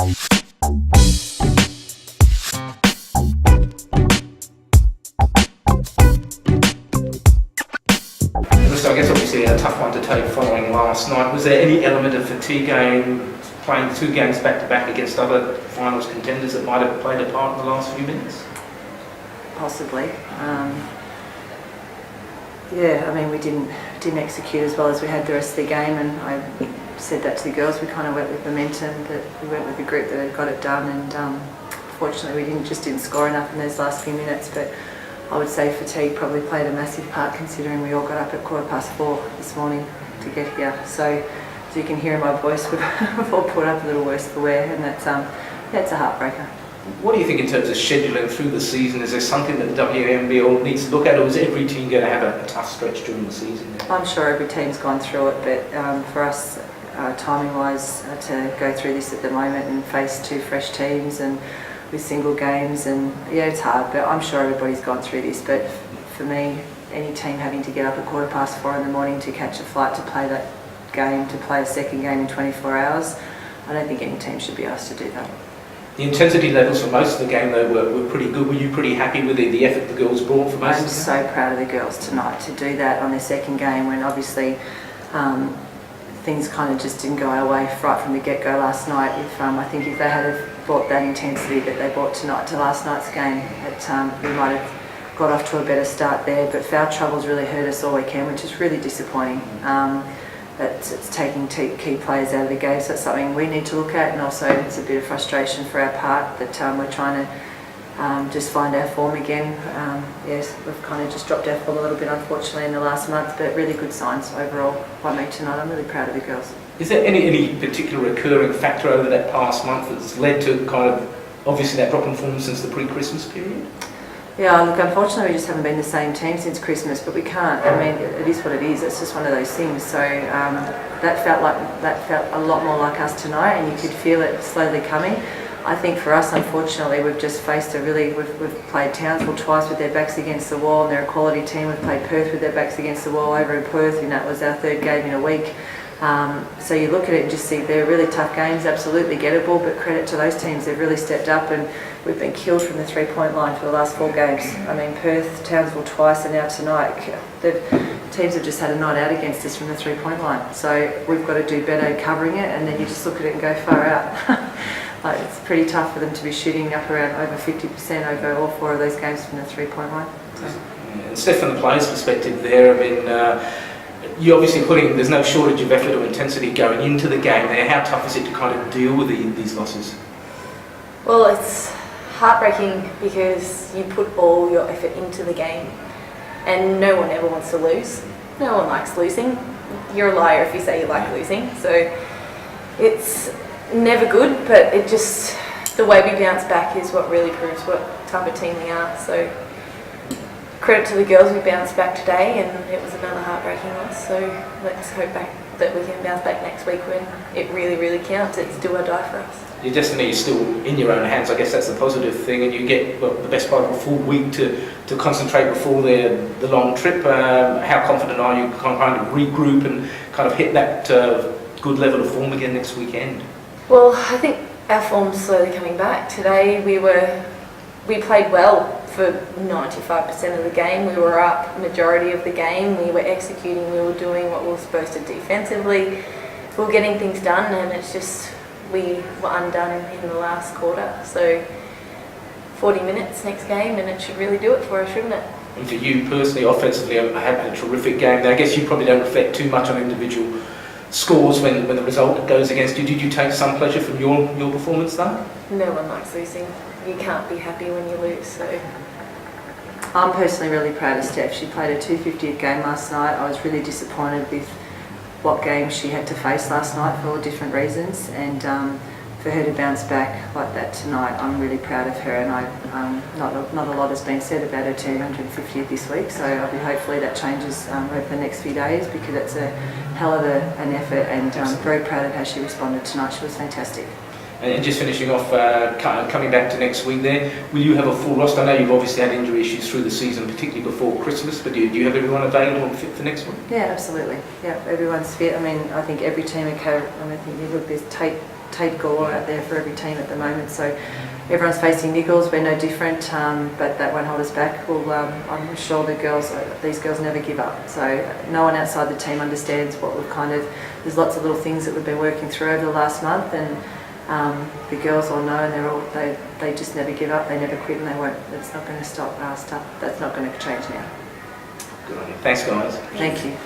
So I guess obviously a tough one to take following last night. Was there any element of fatigue playing 2 games back-to-back against other finals contenders that might have played a part in the last few minutes? Possibly. Yeah, I mean, we didn't execute as well as we had the rest of the game, and I said that to the girls. We kind of went with momentum, that we went with the group that had got it done, and fortunately we didn't score enough in those last few minutes. But I would say fatigue probably played a massive part, considering we all got up at 4:15 this morning to get here. So as you can hear in my voice, we've all put up a little worse for wear, and that's it's a heartbreaker. What do you think in terms of scheduling through the season? Is there something that the WNBL needs to look at, or is every team going to have a tough stretch during the season? I'm sure every team's gone through it, but for us, timing-wise, to go through this at the moment and face 2 fresh teams and with single games, and yeah, it's hard, but I'm sure everybody's gone through this. But for me, any team having to get up at 4:15 in the morning to catch a flight to play that game, to play a second game in 24 hours, I don't think any team should be asked to do that. The intensity levels for most of the game, though, were pretty good. Were you pretty happy with the effort the girls brought for most of the game? I'm so proud of the girls tonight to do that on their second game, when obviously things kind of just didn't go our way right from the get-go last night. I think if they had have brought that intensity that they brought tonight to last night's game, we might have got off to a better start there. But foul troubles really hurt us all weekend, which is really disappointing. It's taking key players out of the game, so it's something we need to look at, and also it's a bit of frustration for our part that we're trying to just find our form again. Yes, we've kind of just dropped our form a little bit, unfortunately, in the last month, but really good signs overall by me tonight. I'm really proud of the girls. Is there any particular recurring factor over that past month that's led to kind of obviously that drop in form since the pre-Christmas period? Yeah, look, unfortunately we just haven't been the same team since Christmas, but we can't. I mean, it is what it is. It's just one of those things. So that felt a lot more like us tonight, and you could feel it slowly coming. I think for us, unfortunately, we've just faced we've played Townsville twice with their backs against the wall, and they're a quality team. We've played Perth with their backs against the wall over in Perth, and that was our 3rd game in a week. So you look at it and just see they're really tough games, absolutely gettable, but credit to those teams, they've really stepped up, and we've been killed from the 3-point line for the last 4 games. I mean, Perth, Townsville twice, and now tonight. Teams have just had a night out against us from the 3-point line. So we've got to do better covering it, and then you just look at it and go far out. It's pretty tough for them to be shooting up around over 50% over all 4 of those games from the 3-point line. So. And Steph, from the players' perspective there, I mean, you're obviously there's no shortage of effort or intensity going into the game there. How tough is it to kind of deal with these losses? Well, it's heartbreaking because you put all your effort into the game, and no one ever wants to lose. No one likes losing. You're a liar if you say you like losing. So it's never good, but the way we bounce back is what really proves what type of team we are. So credit to the girls, we bounced back today, and it was another heartbreaking loss. So let's hope that we can bounce back next week when it really, really counts. It's do or die for us. Your destiny is still in your own hands. I guess that's the positive thing, and you get the best part of a full week to concentrate before the long trip. How confident are you kind of regroup and kind of hit that good level of form again next weekend? Well, I think our form's slowly coming back. Today we played well for 95% of the game. We were up majority of the game. We were executing. We were doing what we were supposed to defensively. We were getting things done, and it's just we were undone in the last quarter. So 40 minutes next game, and it should really do it for us, shouldn't it? And for you personally, offensively, I had a terrific game. I guess you probably don't reflect too much on individual scores when the result goes against you. Did you take some pleasure from your performance though? No one likes losing. You can't be happy when you lose. So I'm personally really proud of Steph. She played a 250th game last night. I was really disappointed with what game she had to face last night for all different reasons, and for her to bounce back like that tonight, I'm really proud of her. And not a lot has been said about her 250th this week, so hopefully that changes over the next few days, because it's a hell of an effort, and very proud of how she responded tonight. She was fantastic. And just finishing off, coming back to next week there, will you have a full roster? I know you've obviously had injury issues through the season, particularly before Christmas, but do you have everyone available and fit for next week? Yeah, absolutely. Yeah, everyone's fit. I mean, I think every team I think you look, there's Tate Tate Gore out there for every team at the moment. So everyone's facing niggles. We're no different, but that won't hold us back. I'm sure these girls never give up. So no one outside the team understands what we've there's lots of little things that we've been working through over the last month, and the girls all know, and they just never give up. They never quit, and they won't. That's not going to stop. That's not going to change now. Good on you. Thanks, guys. Thank you.